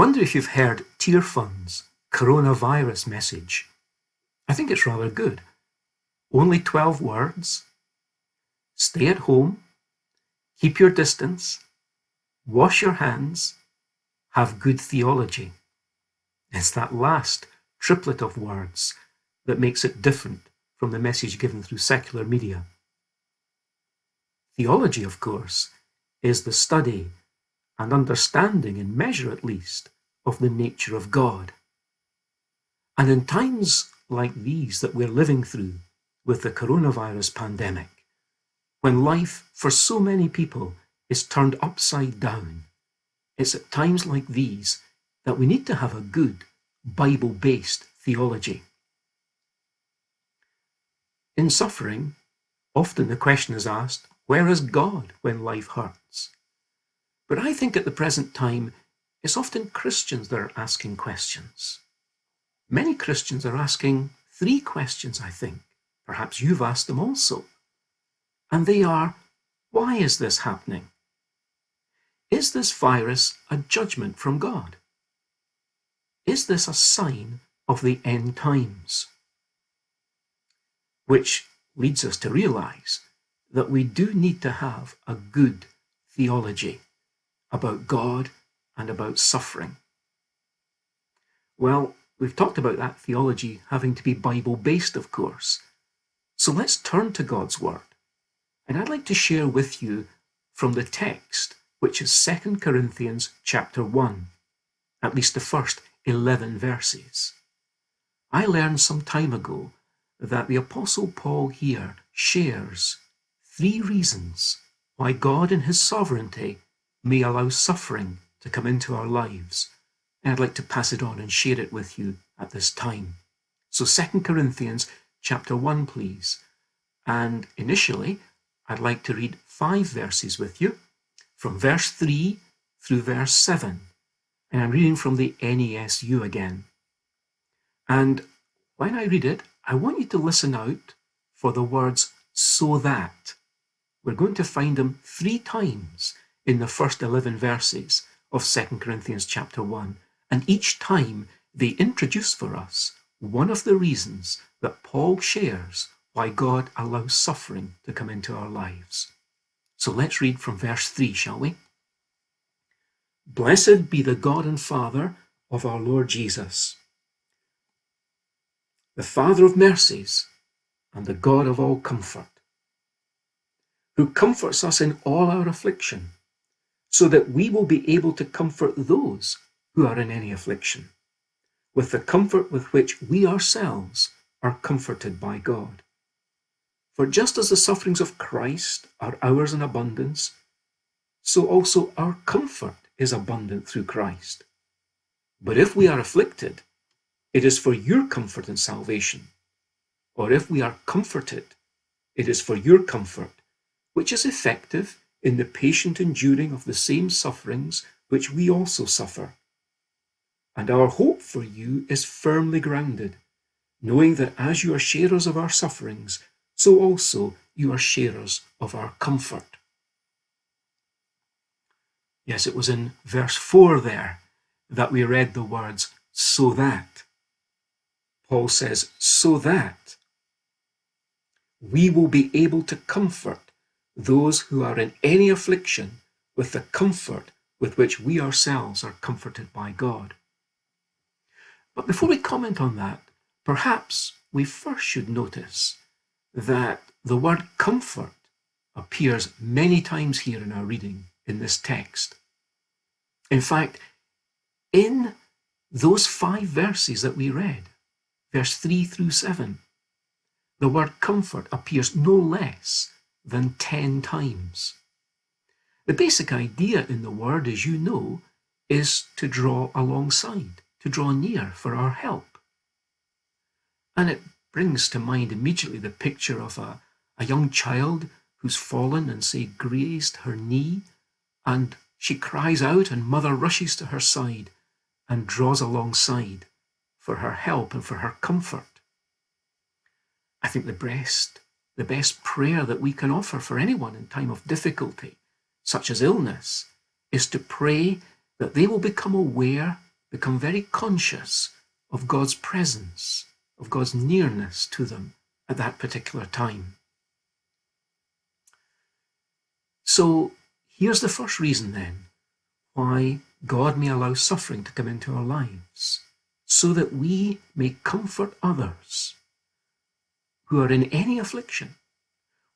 wonder if you've heard Tearfun's coronavirus message. I think it's rather good. Only 12 words. Stay at home, keep your distance, wash your hands, have good theology. It's that last triplet of words that makes it different from the message given through secular media. Theology, of course, is the study and understanding, in measure at least, of the nature of God. And in times like these that we're living through with the coronavirus pandemic, when life for so many people is turned upside down, it's at times like these that we need to have a good Bible-based theology. In suffering, often the question is asked, where is God when life hurts? But I think at the present time, it's often Christians that are asking questions. Many Christians are asking 3 questions, I think. Perhaps you've asked them also. And they are, why is this happening? Is this virus a judgment from God? Is this a sign of the end times? Which leads us to realize that we do need to have a good theology about God and about suffering. Well, we've talked about that theology having to be Bible-based, of course. So let's turn to God's Word. And I'd like to share with you from the text, which is 2 Corinthians chapter 1, at least the first 11 verses. I learned some time ago that the Apostle Paul here shares 3 reasons why God in his sovereignty may allow suffering to come into our lives. And I'd like to pass it on and share it with you at this time. So 2 Corinthians chapter 1, please. And initially, I'd like to read 5 verses with you, from verse 3 through verse 7. And I'm reading from the NASU again. And when I read it, I want you to listen out for the words, so that. We're going to find them 3 times in the first 11 verses of 2 Corinthians chapter 1. And each time they introduce for us one of the reasons that Paul shares why God allows suffering to come into our lives. So let's read from verse 3, shall we? Blessed be the God and Father of our Lord Jesus, the Father of mercies and the God of all comfort, who comforts us in all our affliction, so that we will be able to comfort those who are in any affliction, with the comfort with which we ourselves are comforted by God. For just as the sufferings of Christ are ours in abundance, so also our comfort is abundant through Christ. But if we are afflicted, it is for your comfort and salvation. Or if we are comforted, it is for your comfort, which is effective in the patient enduring of the same sufferings which we also suffer. And our hope for you is firmly grounded, knowing that as you are sharers of our sufferings, so also you are sharers of our comfort. Yes, it was in verse 4 there that we read the words, so that. Paul says, so that we will be able to comfort those who are in any affliction with the comfort with which we ourselves are comforted by God. But before we comment on that, perhaps we first should notice that the word comfort appears many times here in our reading in this text. In fact, in those 5 verses that we read, verse 3 through 7, the word comfort appears no less than 10 times. The basic idea in the word, as you know, is to draw alongside, to draw near for our help. And it brings to mind immediately the picture of a young child who's fallen and, say, grazed her knee, and she cries out and mother rushes to her side and draws alongside for her help and for her comfort. I think the best prayer that we can offer for anyone in time of difficulty, such as illness, is to pray that they will become aware become very conscious of God's presence, of God's nearness to them at that particular time. So here's the first reason then why God may allow suffering to come into our lives, so that we may comfort others who are in any affliction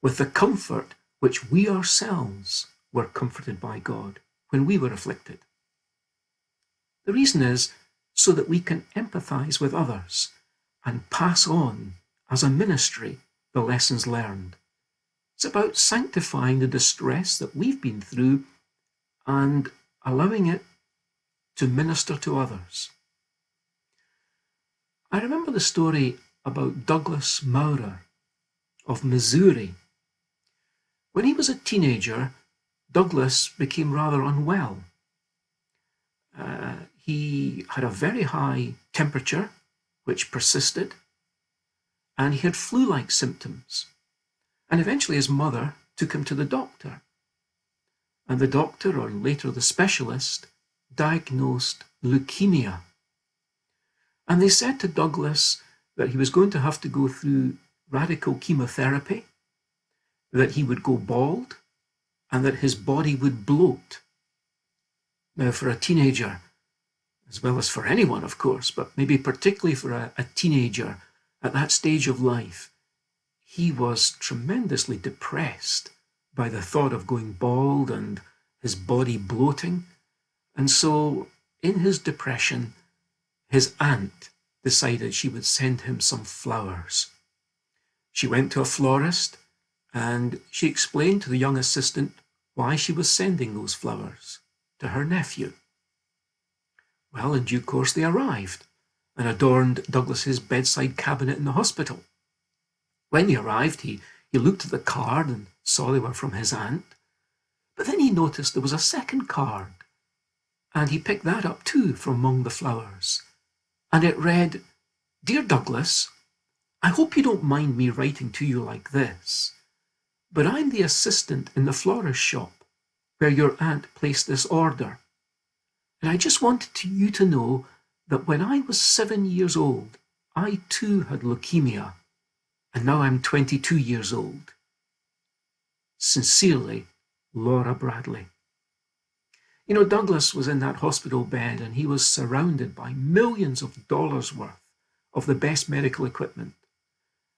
with the comfort which we ourselves were comforted by God when we were afflicted. The reason is so that we can empathize with others and pass on as a ministry the lessons learned. It's about sanctifying the distress that we've been through and allowing it to minister to others. I remember the story about Douglas Maurer of Missouri. When he was a teenager, Douglas became rather unwell. He had a very high temperature, which persisted, and he had flu-like symptoms. And eventually his mother took him to the doctor. And the doctor, or later the specialist, diagnosed leukemia. And they said to Douglas that he was going to have to go through radical chemotherapy, that he would go bald, and that his body would bloat. Now, for a teenager, as well as for anyone, of course, but maybe particularly for a teenager at that stage of life, he was tremendously depressed by the thought of going bald and his body bloating. And so, in his depression, his aunt decided she would send him some flowers. She went to a florist and she explained to the young assistant why she was sending those flowers to her nephew. Well, in due course they arrived and adorned Douglas's bedside cabinet in the hospital. When they arrived, he looked at the card and saw they were from his aunt. But then he noticed there was a second card, and he picked that up too from among the flowers. And it read, "Dear Douglas, I hope you don't mind me writing to you like this, but I'm the assistant in the florist shop where your aunt placed this order. And I just wanted you to know that when I was 7 years old, I too had leukemia, and now I'm 22 years old. Sincerely, Laura Bradley." You know, Douglas was in that hospital bed and he was surrounded by millions of dollars worth of the best medical equipment.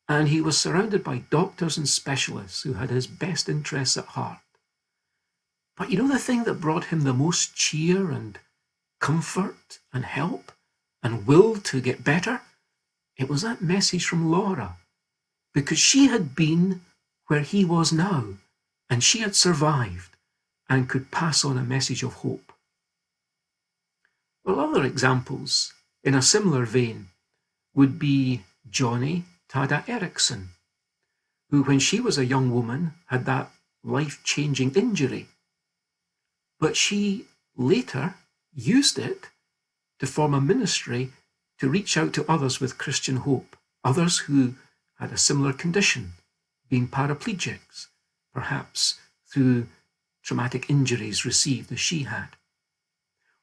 And he was surrounded by doctors and specialists who had his best interests at heart. But you know the thing that brought him the most cheer and comfort and help and will to get better? It was that message from Laura, because she had been where he was now, and she had survived and could pass on a message of hope. Well, other examples in a similar vein would be Johnny Tada Erickson, who when she was a young woman had that life-changing injury, but she later used it to form a ministry to reach out to others with Christian hope, others who had a similar condition, being paraplegics, perhaps through traumatic injuries received as she had.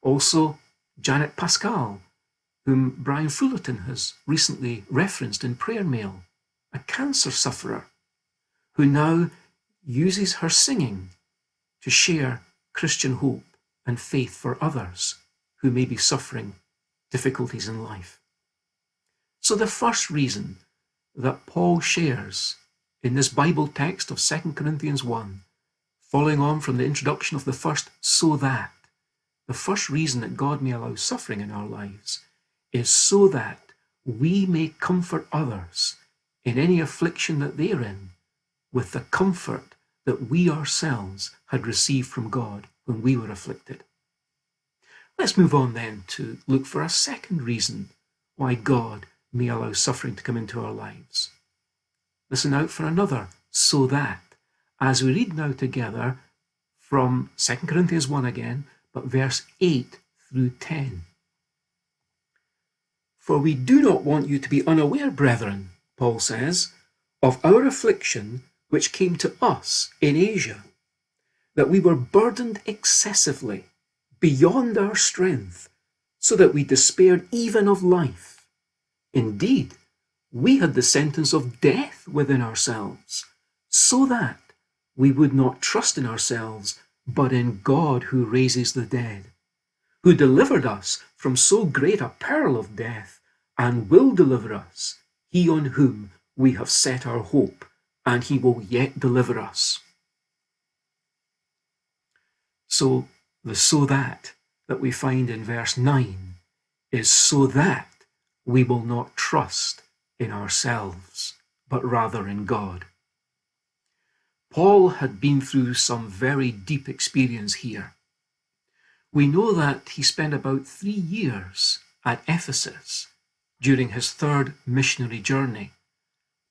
Also, Janet Pascal, whom Brian Fullerton has recently referenced in Prayer Mail, a cancer sufferer who now uses her singing to share Christian hope and faith for others who may be suffering difficulties in life. So the first reason that Paul shares in this Bible text of 2 Corinthians 1, following on from the introduction of the first "so that," the first reason that God may allow suffering in our lives is so that we may comfort others in any affliction that they're in with the comfort that we ourselves had received from God when we were afflicted. Let's move on then to look for a second reason why God may allow suffering to come into our lives. Listen out for another "so that" as we read now together from 2 Corinthians 1 again, but verse 8 through 10. "For we do not want you to be unaware, brethren," Paul says, "of our affliction which came to us in Asia, that we were burdened excessively, beyond our strength, so that we despaired even of life. Indeed, we had the sentence of death within ourselves, so that we would not trust in ourselves, but in God who raises the dead, who delivered us from so great a peril of death, and will deliver us, he on whom we have set our hope, and he will yet deliver us. So the so that we find in verse 9 is so that we will not trust in ourselves, but rather in God. Paul had been through some very deep experience here. We know that he spent about 3 years at Ephesus during his third missionary journey.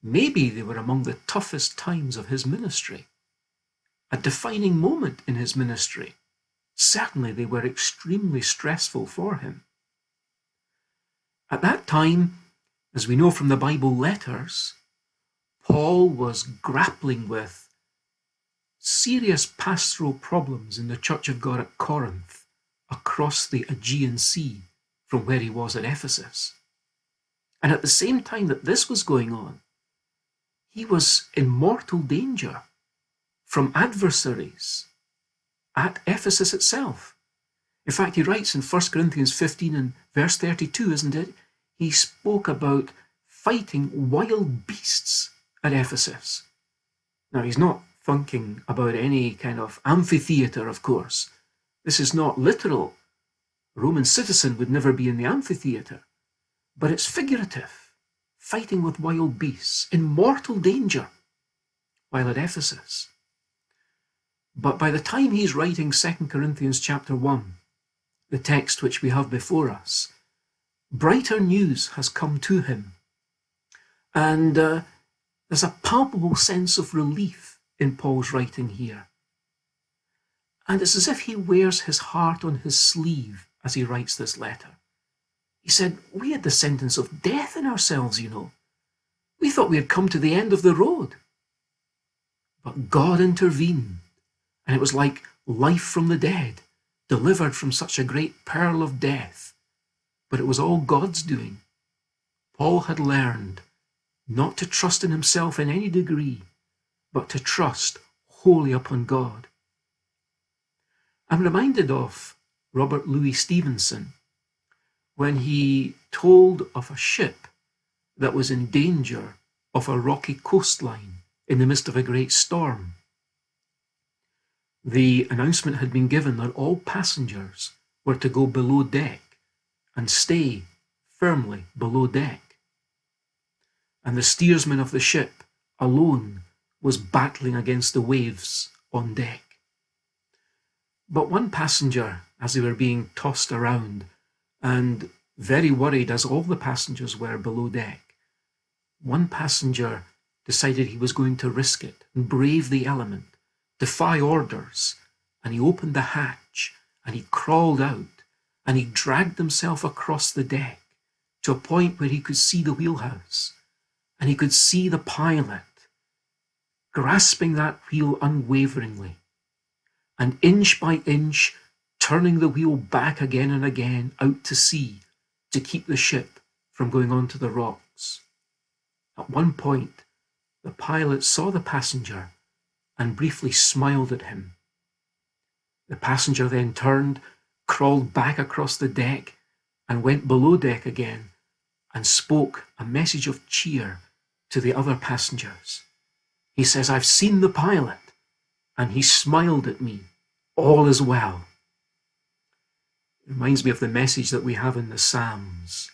Maybe they were among the toughest times of his ministry, a defining moment in his ministry. Certainly they were extremely stressful for him. At that time, as we know from the Bible letters, Paul was grappling with serious pastoral problems in the Church of God at Corinth, across the Aegean Sea from where he was at Ephesus. And at the same time that this was going on, he was in mortal danger from adversaries at Ephesus itself. In fact, he writes in 1 Corinthians 15 and verse 32, isn't it? He spoke about fighting wild beasts at Ephesus. Now, he's not thinking about any kind of amphitheatre, of course. This is not literal. A Roman citizen would never be in the amphitheatre. But it's figurative, fighting with wild beasts, in mortal danger, while at Ephesus. But by the time he's writing 2 Corinthians chapter 1, the text which we have before us, brighter news has come to him. And there's a palpable sense of relief in Paul's writing here. And it's as if he wears his heart on his sleeve as he writes this letter. He said, we had the sentence of death in ourselves, you know. We thought we had come to the end of the road. But God intervened, and it was like life from the dead, delivered from such a great peril of death. But it was all God's doing. Paul had learned not to trust in himself in any degree, but to trust wholly upon God. I'm reminded of Robert Louis Stevenson when he told of a ship that was in danger of a rocky coastline in the midst of a great storm. The announcement had been given that all passengers were to go below deck and stay firmly below deck. And the steersman of the ship alone was battling against the waves on deck. But one passenger, as they were being tossed around, and very worried as all the passengers were below deck, one passenger decided he was going to risk it and brave the element, defy orders, and he opened the hatch and he crawled out and he dragged himself across the deck to a point where he could see the wheelhouse and he could see the pilot grasping that wheel unwaveringly and inch by inch turning the wheel back again and again out to sea to keep the ship from going onto the rocks. At one point, the pilot saw the passenger and briefly smiled at him. The passenger then turned, crawled back across the deck, and went below deck again and spoke a message of cheer to the other passengers. He says, "I've seen the pilot, and he smiled at me. All is well." It reminds me of the message that we have in the Psalms.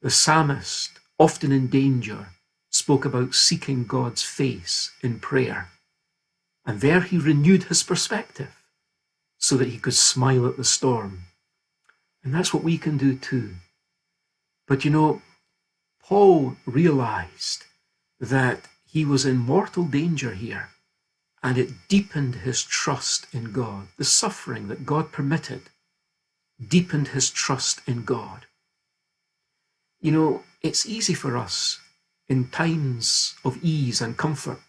The psalmist, often in danger, spoke about seeking God's face in prayer. And there he renewed his perspective so that he could smile at the storm. And that's what we can do too. But you know, Paul realized that he was in mortal danger here, and it deepened his trust in God. The suffering that God permitted deepened his trust in God. You know, it's easy for us in times of ease and comfort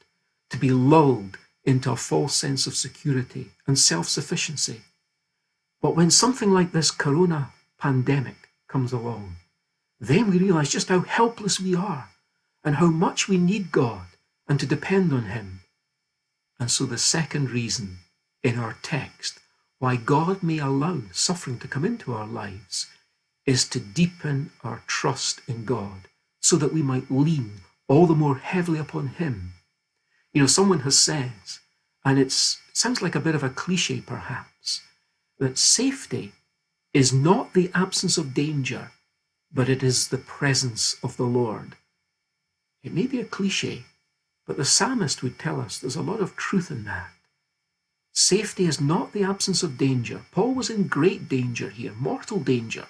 to be lulled into a false sense of security and self-sufficiency. But when something like this corona pandemic comes along, then we realize just how helpless we are and how much we need God and to depend on Him. And so the second reason in our text why God may allow suffering to come into our lives is to deepen our trust in God so that we might lean all the more heavily upon Him. You know, someone has said, and it sounds like a bit of a cliche perhaps, that safety is not the absence of danger, but it is the presence of the Lord. It may be a cliche, but the psalmist would tell us there's a lot of truth in that. Safety is not the absence of danger. Paul was in great danger here, mortal danger.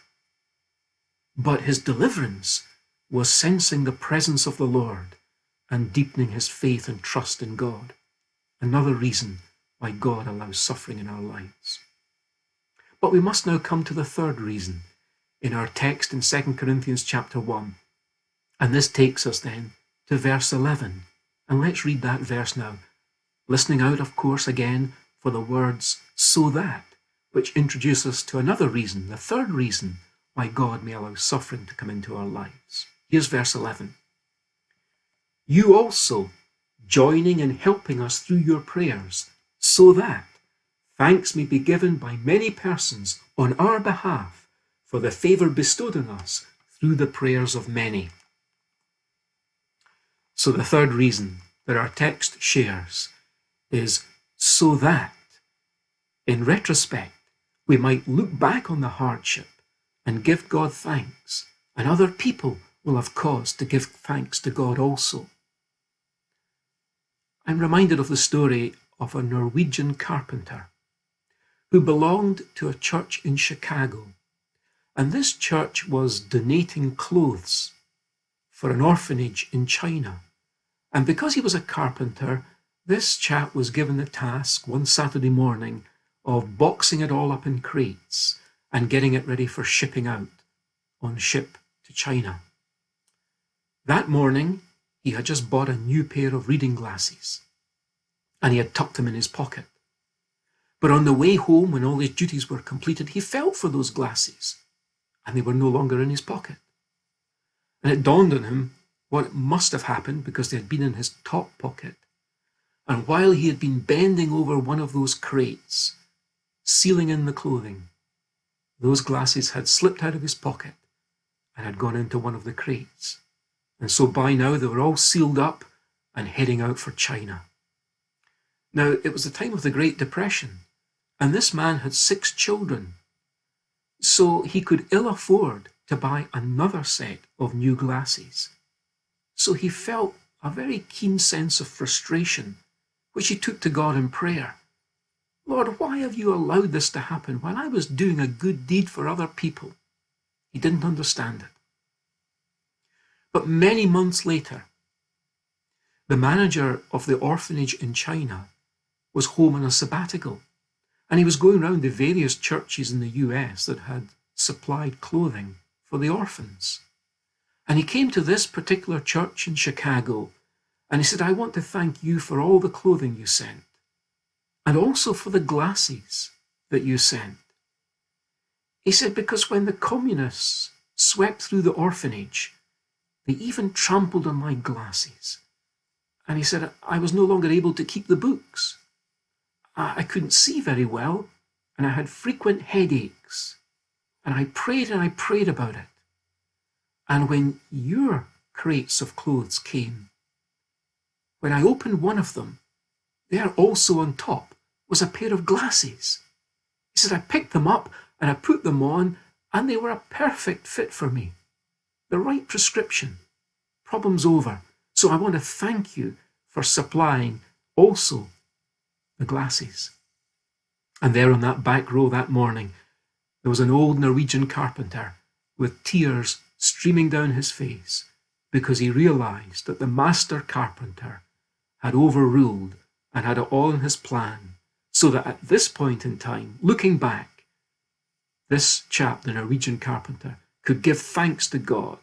But his deliverance was sensing the presence of the Lord and deepening his faith and trust in God. Another reason why God allows suffering in our lives. But we must now come to the third reason in our text in 2 Corinthians chapter 1. And this takes us then to verse 11. And let's read that verse now. Listening out, of course, again for the words "so that," which introduce us to another reason, the third reason why God may allow suffering to come into our lives. Here's verse 11. You also, joining in helping us through your prayers, so that thanks may be given by many persons on our behalf for the favour bestowed on us through the prayers of many. So the third reason that our text shares is so that, in retrospect, we might look back on the hardship and give God thanks, and other people will have cause to give thanks to God also. I'm reminded of the story of a Norwegian carpenter who belonged to a church in Chicago, and this church was donating clothes for an orphanage in China. And because he was a carpenter, this chap was given the task one Saturday morning of boxing it all up in crates and getting it ready for shipping out on ship to China. That morning, he had just bought a new pair of reading glasses, and he had tucked them in his pocket. But on the way home, when all his duties were completed, he felt for those glasses, and they were no longer in his pocket. And it dawned on him what must have happened because they had been in his top pocket. And while he had been bending over one of those crates, sealing in the clothing, those glasses had slipped out of his pocket and had gone into one of the crates. And so by now they were all sealed up and heading out for China. Now, it was the time of the Great Depression, and this man had 6 children. So he could ill afford to buy another set of new glasses. So he felt a very keen sense of frustration, which he took to God in prayer. Lord, why have you allowed this to happen when I was doing a good deed for other people? He didn't understand it. But many months later, the manager of the orphanage in China was home on a sabbatical, and he was going around the various churches in the US that had supplied clothing for the orphans. And he came to this particular church in Chicago, and he said, I want to thank you for all the clothing you sent, and also for the glasses that you sent. He said, because when the communists swept through the orphanage, they even trampled on my glasses. And he said, I was no longer able to keep the books. I couldn't see very well, and I had frequent headaches. And I prayed about it. And when your crates of clothes came, when I opened one of them, there also on top was a pair of glasses. He said, I picked them up and I put them on, and they were a perfect fit for me. The right prescription. Problem's over. So I want to thank you for supplying also the glasses. And there on that back row that morning, there was an old Norwegian carpenter with tears streaming down his face because he realized that the master carpenter had overruled and had it all in his plan, so that at this point in time, looking back, this chap, the Norwegian carpenter, could give thanks to God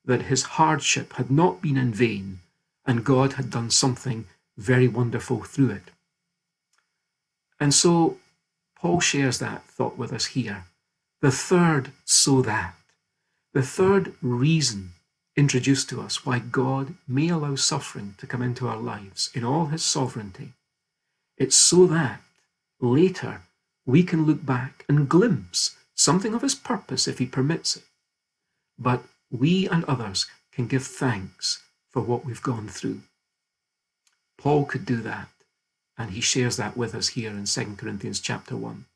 that his hardship had not been in vain and God had done something very wonderful through it. And so Paul shares that thought with us here, The third, so that. The third reason introduced to us why God may allow suffering to come into our lives in all his sovereignty. It's so that later we can look back and glimpse something of his purpose if he permits it. But we and others can give thanks for what we've gone through. Paul could do that, and he shares that with us here in 2 Corinthians chapter 1.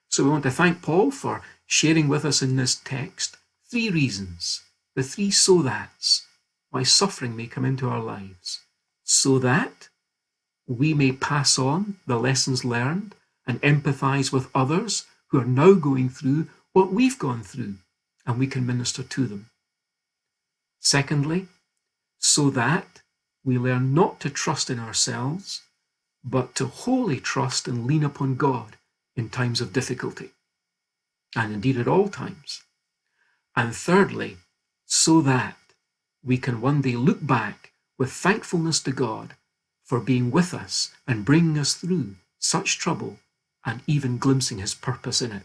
So we want to thank Paul for sharing with us in this text 3 reasons, the 3 so that's, why suffering may come into our lives. So that we may pass on the lessons learned and empathize with others who are now going through what we've gone through, and we can minister to them. Secondly, so that we learn not to trust in ourselves, but to wholly trust and lean upon God in times of difficulty, and indeed at all times. And thirdly, so that we can one day look back with thankfulness to God for being with us and bringing us through such trouble and even glimpsing his purpose in it.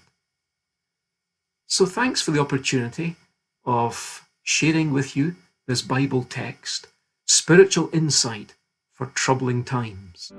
So thanks for the opportunity of sharing with you this Bible text, spiritual insight for troubling times.